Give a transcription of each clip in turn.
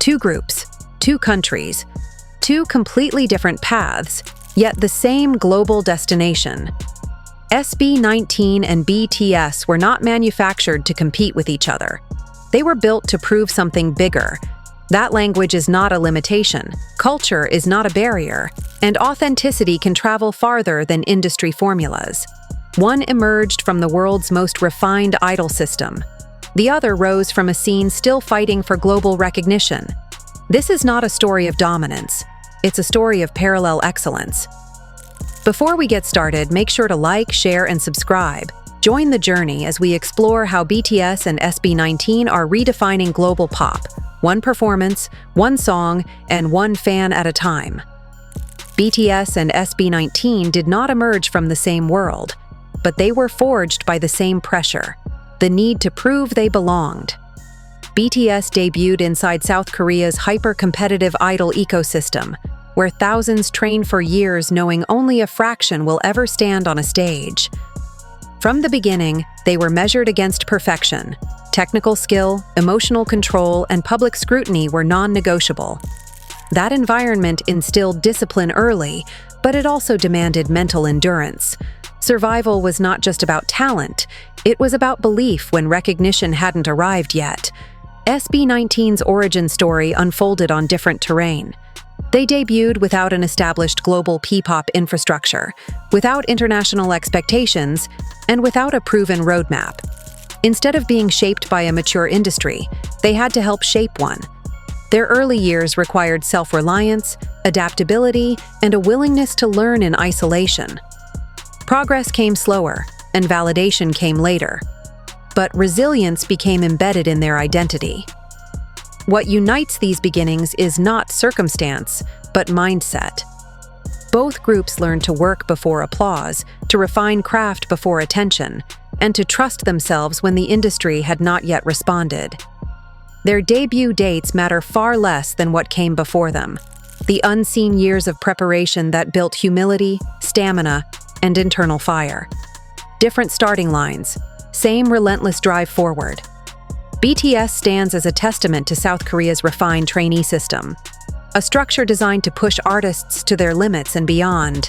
Two groups, two countries, two completely different paths, yet the same global destination. SB19 and BTS were not manufactured to compete with each other. They were built to prove something bigger. That language is not a limitation, culture is not a barrier, and authenticity can travel farther than industry formulas. One emerged from the world's most refined idol system. The other rose from a scene still fighting for global recognition. This is not a story of dominance. It's a story of parallel excellence. Before we get started, make sure to like, share, and subscribe. Join the journey as we explore how BTS and SB19 are redefining global pop, one performance, one song, and one fan at a time. BTS and SB19 did not emerge from the same world, but they were forged by the same pressure, the need to prove they belonged. BTS debuted inside South Korea's hyper-competitive idol ecosystem, where thousands train for years knowing only a fraction will ever stand on a stage. From the beginning, they were measured against perfection. Technical skill, emotional control, and public scrutiny were non-negotiable. That environment instilled discipline early, but it also demanded mental endurance. Survival was not just about talent, it was about belief when recognition hadn't arrived yet. SB19's origin story unfolded on different terrain. They debuted without an established global P-pop infrastructure, without international expectations, and without a proven roadmap. Instead of being shaped by a mature industry, they had to help shape one. Their early years required self-reliance, adaptability, and a willingness to learn in isolation. Progress came slower, and validation came later. But resilience became embedded in their identity. What unites these beginnings is not circumstance, but mindset. Both groups learned to work before applause, to refine craft before attention, and to trust themselves when the industry had not yet responded. Their debut dates matter far less than what came before them, the unseen years of preparation that built humility, stamina, and internal fire. Different starting lines, same relentless drive forward. BTS stands as a testament to South Korea's refined trainee system, a structure designed to push artists to their limits and beyond.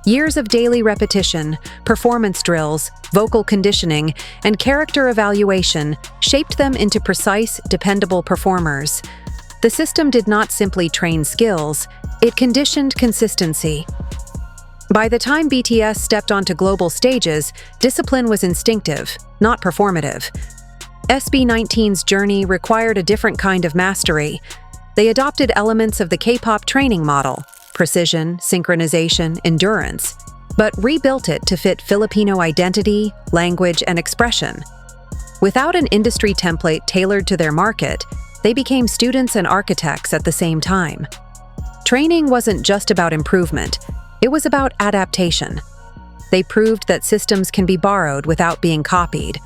Years of daily repetition, performance drills, vocal conditioning, and character evaluation shaped them into precise, dependable performers. The system did not simply train skills, it conditioned consistency. By the time BTS stepped onto global stages, discipline was instinctive, not performative. SB19's journey required a different kind of mastery. They adopted elements of the K-pop training model, precision, synchronization, endurance, but rebuilt it to fit Filipino identity, language, and expression. Without an industry template tailored to their market, they became students and architects at the same time. Training wasn't just about improvement, it was about adaptation. They proved that systems can be borrowed without being copied.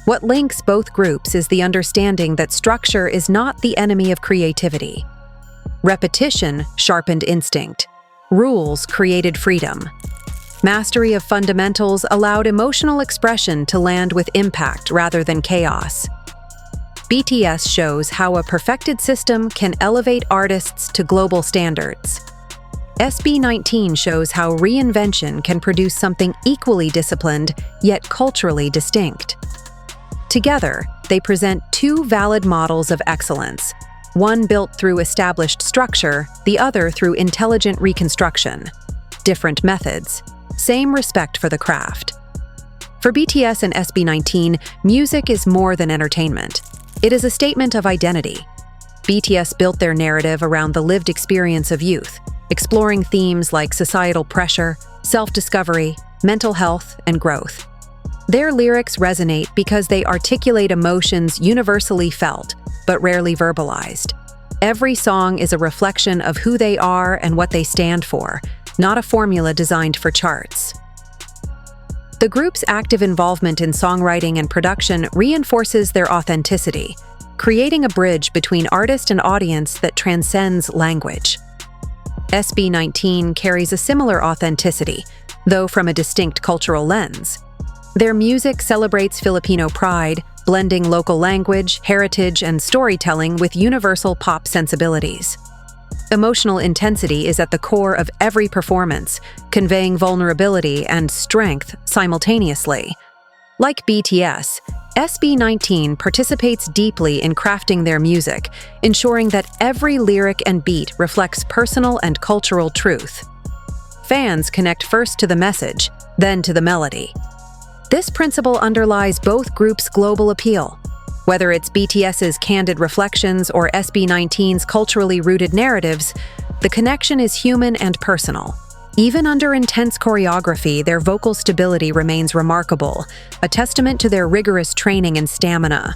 What links both groups is the understanding that structure is not the enemy of creativity. Repetition sharpened instinct. Rules created freedom. Mastery of fundamentals allowed emotional expression to land with impact rather than chaos. BTS shows how a perfected system can elevate artists to global standards. SB19 shows how reinvention can produce something equally disciplined, yet culturally distinct. Together, they present two valid models of excellence, one built through established structure, the other through intelligent reconstruction. Different methods, same respect for the craft. For BTS and SB19, music is more than entertainment. It is a statement of identity. BTS built their narrative around the lived experience of youth, exploring themes like societal pressure, self-discovery, mental health, and growth. Their lyrics resonate because they articulate emotions universally felt, but rarely verbalized. Every song is a reflection of who they are and what they stand for, not a formula designed for charts. The group's active involvement in songwriting and production reinforces their authenticity, creating a bridge between artist and audience that transcends language. SB19 carries a similar authenticity, though from a distinct cultural lens. Their music celebrates Filipino pride, blending local language, heritage, and storytelling with universal pop sensibilities. Emotional intensity is at the core of every performance, conveying vulnerability and strength simultaneously. Like BTS, SB19 participates deeply in crafting their music, ensuring that every lyric and beat reflects personal and cultural truth. Fans connect first to the message, then to the melody. This principle underlies both groups' global appeal. Whether it's BTS's candid reflections or SB19's culturally rooted narratives, the connection is human and personal. Even under intense choreography, their vocal stability remains remarkable, a testament to their rigorous training and stamina.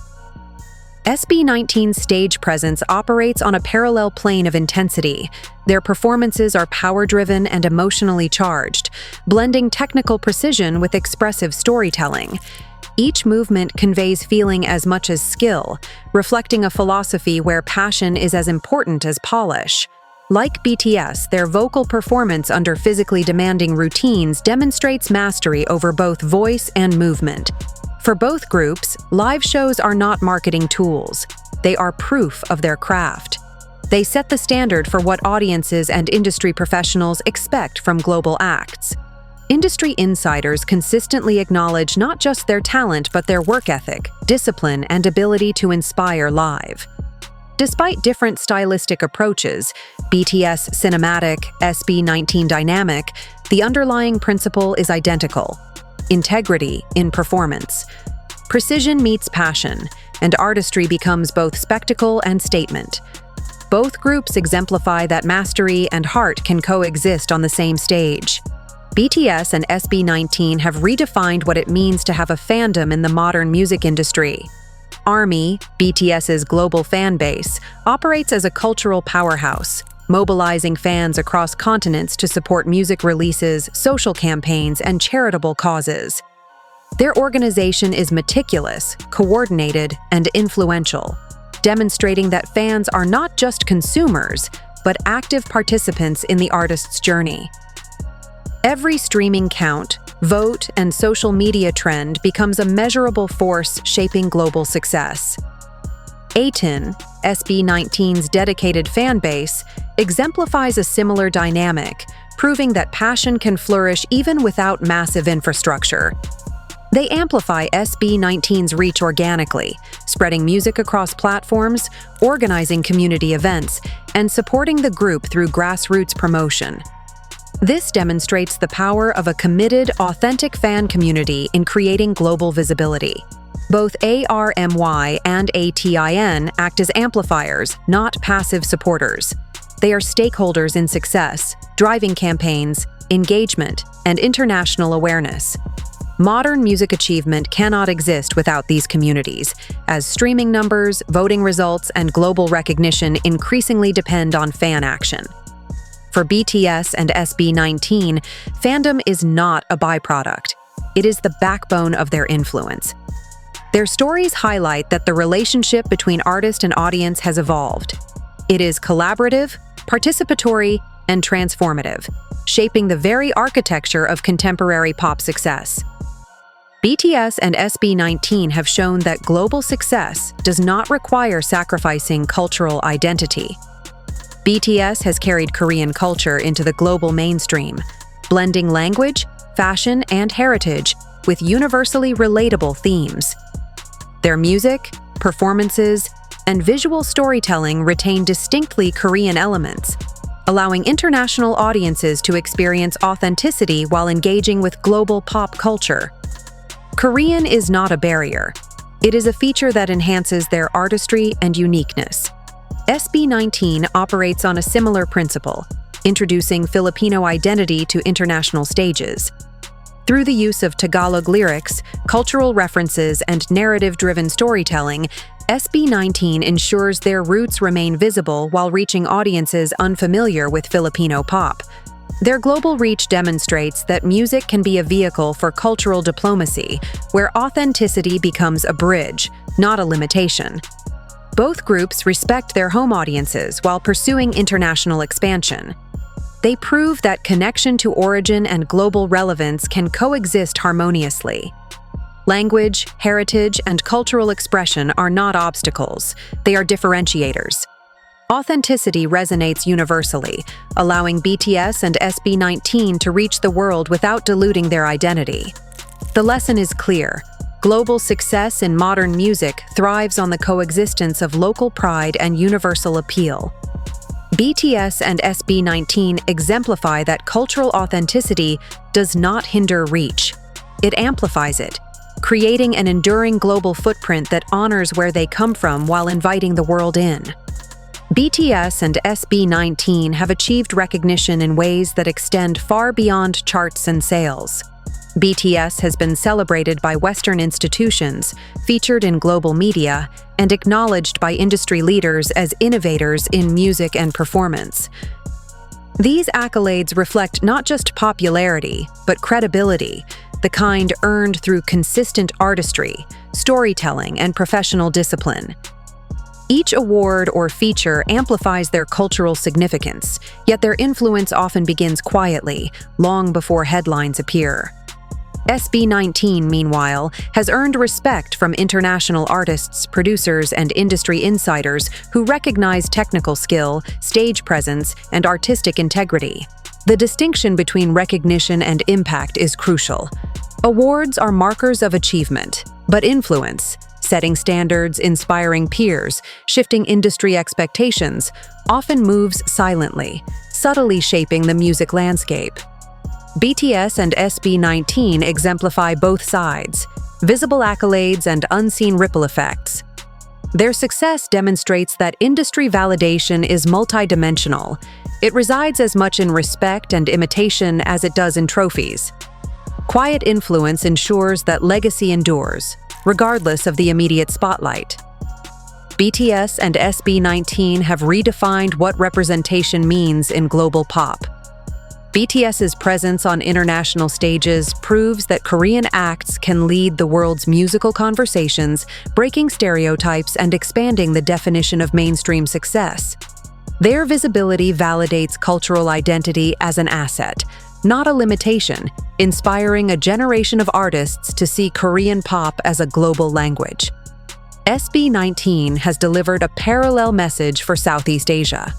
SB19's stage presence operates on a parallel plane of intensity. Their performances are power-driven and emotionally charged, blending technical precision with expressive storytelling. Each movement conveys feeling as much as skill, reflecting a philosophy where passion is as important as polish. Like BTS, their vocal performance under physically demanding routines demonstrates mastery over both voice and movement. For both groups, live shows are not marketing tools. They are proof of their craft. They set the standard for what audiences and industry professionals expect from global acts. Industry insiders consistently acknowledge not just their talent but their work ethic, discipline, and ability to inspire live. Despite different stylistic approaches, BTS cinematic, SB19 dynamic, the underlying principle is identical: integrity in performance. Precision meets passion, and artistry becomes both spectacle and statement. Both groups exemplify that mastery and heart can coexist on the same stage. BTS and SB19 have redefined what it means to have a fandom in the modern music industry. ARMY, BTS's global fan base, operates as a cultural powerhouse, mobilizing fans across continents to support music releases, social campaigns, and charitable causes. Their organization is meticulous, coordinated, and influential, demonstrating that fans are not just consumers, but active participants in the artist's journey. Every streaming count, vote, and social media trend becomes a measurable force shaping global success. ATIN, SB19's dedicated fan base, exemplifies a similar dynamic, proving that passion can flourish even without massive infrastructure. They amplify SB19's reach organically, spreading music across platforms, organizing community events, and supporting the group through grassroots promotion. This demonstrates the power of a committed, authentic fan community in creating global visibility. Both ARMY and ATIN act as amplifiers, not passive supporters. They are stakeholders in success, driving campaigns, engagement, and international awareness. Modern music achievement cannot exist without these communities, as streaming numbers, voting results, and global recognition increasingly depend on fan action. For BTS and SB19, fandom is not a byproduct. It is the backbone of their influence. Their stories highlight that the relationship between artist and audience has evolved. It is collaborative, participatory, and transformative, shaping the very architecture of contemporary pop success. BTS and SB19 have shown that global success does not require sacrificing cultural identity. BTS has carried Korean culture into the global mainstream, blending language, fashion, and heritage with universally relatable themes. Their music, performances, and visual storytelling retain distinctly Korean elements, allowing international audiences to experience authenticity while engaging with global pop culture. Korean is not a barrier. It is a feature that enhances their artistry and uniqueness. SB19 operates on a similar principle, introducing Filipino identity to international stages. Through the use of Tagalog lyrics, cultural references, and narrative-driven storytelling, SB19 ensures their roots remain visible while reaching audiences unfamiliar with Filipino pop. Their global reach demonstrates that music can be a vehicle for cultural diplomacy, where authenticity becomes a bridge, not a limitation. Both groups respect their home audiences while pursuing international expansion. They prove that connection to origin and global relevance can coexist harmoniously. Language, heritage, and cultural expression are not obstacles, they are differentiators. Authenticity resonates universally, allowing BTS and SB19 to reach the world without diluting their identity. The lesson is clear. Global success in modern music thrives on the coexistence of local pride and universal appeal. BTS and SB19 exemplify that cultural authenticity does not hinder reach. It amplifies it, creating an enduring global footprint that honors where they come from while inviting the world in. BTS and SB19 have achieved recognition in ways that extend far beyond charts and sales. BTS has been celebrated by Western institutions, featured in global media, and acknowledged by industry leaders as innovators in music and performance. These accolades reflect not just popularity, but credibility, the kind earned through consistent artistry, storytelling, and professional discipline. Each award or feature amplifies their cultural significance, yet their influence often begins quietly, long before headlines appear. SB19, meanwhile, has earned respect from international artists, producers, and industry insiders who recognize technical skill, stage presence, and artistic integrity. The distinction between recognition and impact is crucial. Awards are markers of achievement, but influence, setting standards, inspiring peers, shifting industry expectations, often moves silently, subtly shaping the music landscape. BTS and SB19 exemplify both sides, visible accolades and unseen ripple effects. Their success demonstrates that industry validation is multidimensional. It resides as much in respect and imitation as it does in trophies. Quiet influence ensures that legacy endures, regardless of the immediate spotlight. BTS and SB19 have redefined what representation means in global pop. BTS's presence on international stages proves that Korean acts can lead the world's musical conversations, breaking stereotypes and expanding the definition of mainstream success. Their visibility validates cultural identity as an asset, not a limitation, inspiring a generation of artists to see Korean pop as a global language. SB19 has delivered a parallel message for Southeast Asia.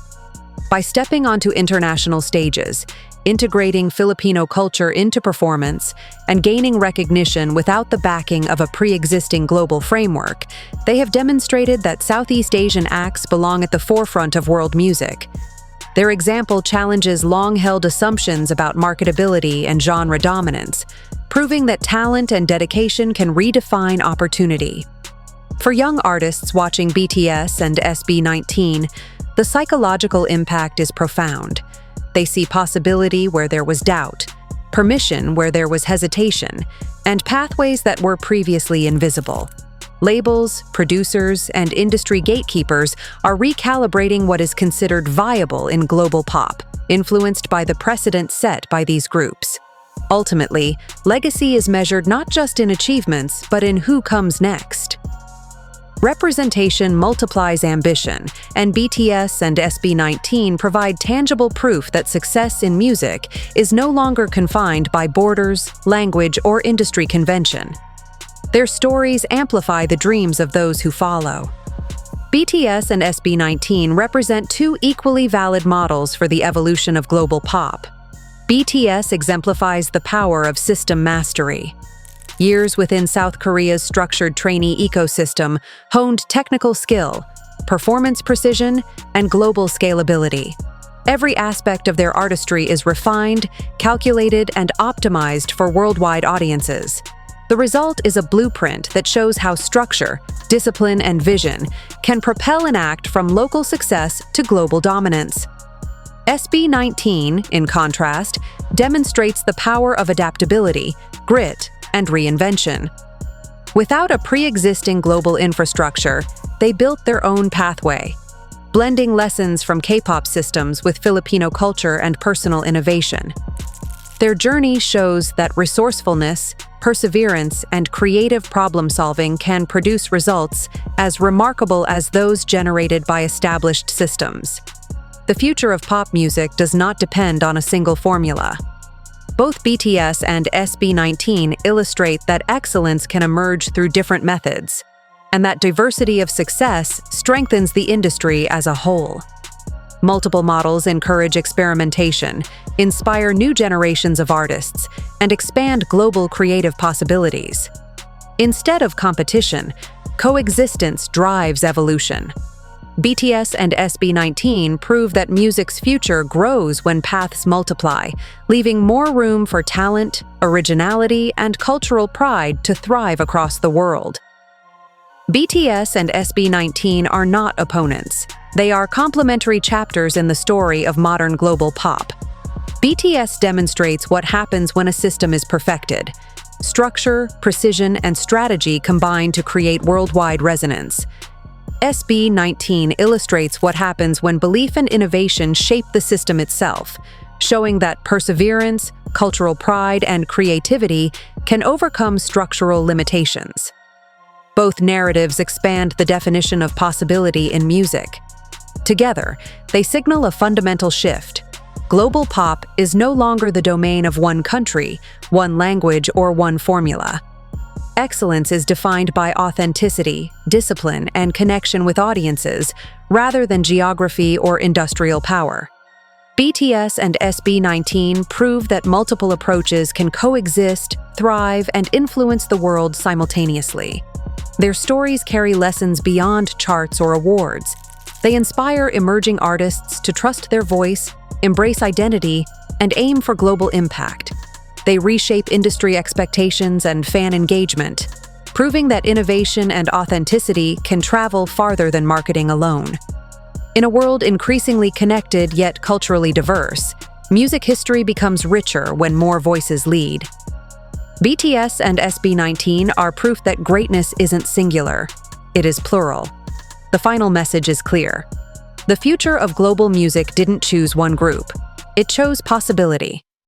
By stepping onto international stages, integrating Filipino culture into performance, and gaining recognition without the backing of a pre-existing global framework, they have demonstrated that Southeast Asian acts belong at the forefront of world music. Their example challenges long-held assumptions about marketability and genre dominance, proving that talent and dedication can redefine opportunity. For young artists watching BTS and SB19, the psychological impact is profound. They see possibility where there was doubt, permission where there was hesitation, and pathways that were previously invisible. Labels, producers, and industry gatekeepers are recalibrating what is considered viable in global pop, influenced by the precedent set by these groups. Ultimately, legacy is measured not just in achievements, but in who comes next. Representation multiplies ambition, and BTS and SB19 provide tangible proof that success in music is no longer confined by borders, language, or industry convention. Their stories amplify the dreams of those who follow. BTS and SB19 represent two equally valid models for the evolution of global pop. BTS exemplifies the power of system mastery. Years within South Korea's structured trainee ecosystem honed technical skill, performance precision, and global scalability. Every aspect of their artistry is refined, calculated, and optimized for worldwide audiences. The result is a blueprint that shows how structure, discipline, and vision can propel an act from local success to global dominance. SB19, in contrast, demonstrates the power of adaptability, grit, and reinvention. Without a pre-existing global infrastructure, they built their own pathway, blending lessons from K-pop systems with Filipino culture and personal innovation. Their journey shows that resourcefulness, perseverance, and creative problem-solving can produce results as remarkable as those generated by established systems. The future of pop music does not depend on a single formula. Both BTS and SB19 illustrate that excellence can emerge through different methods, and that diversity of success strengthens the industry as a whole. Multiple models encourage experimentation, inspire new generations of artists, and expand global creative possibilities. Instead of competition, coexistence drives evolution. BTS and SB19 prove that music's future grows when paths multiply, leaving more room for talent, originality, and cultural pride to thrive across the world. BTS and SB19 are not opponents. They are complementary chapters in the story of modern global pop. BTS demonstrates what happens when a system is perfected. Structure, precision, and strategy combine to create worldwide resonance. SB19 illustrates what happens when belief and innovation shape the system itself, showing that perseverance, cultural pride, and creativity can overcome structural limitations. Both narratives expand the definition of possibility in music. Together, they signal a fundamental shift. Global pop is no longer the domain of one country, one language, or one formula. Excellence is defined by authenticity, discipline, and connection with audiences, rather than geography or industrial power. BTS and SB19 prove that multiple approaches can coexist, thrive, and influence the world simultaneously. Their stories carry lessons beyond charts or awards. They inspire emerging artists to trust their voice, embrace identity, and aim for global impact. They reshape industry expectations and fan engagement, proving that innovation and authenticity can travel farther than marketing alone. In a world increasingly connected yet culturally diverse, music history becomes richer when more voices lead. BTS and SB19 are proof that greatness isn't singular, it is plural. The final message is clear. The future of global music didn't choose one group. It chose possibility.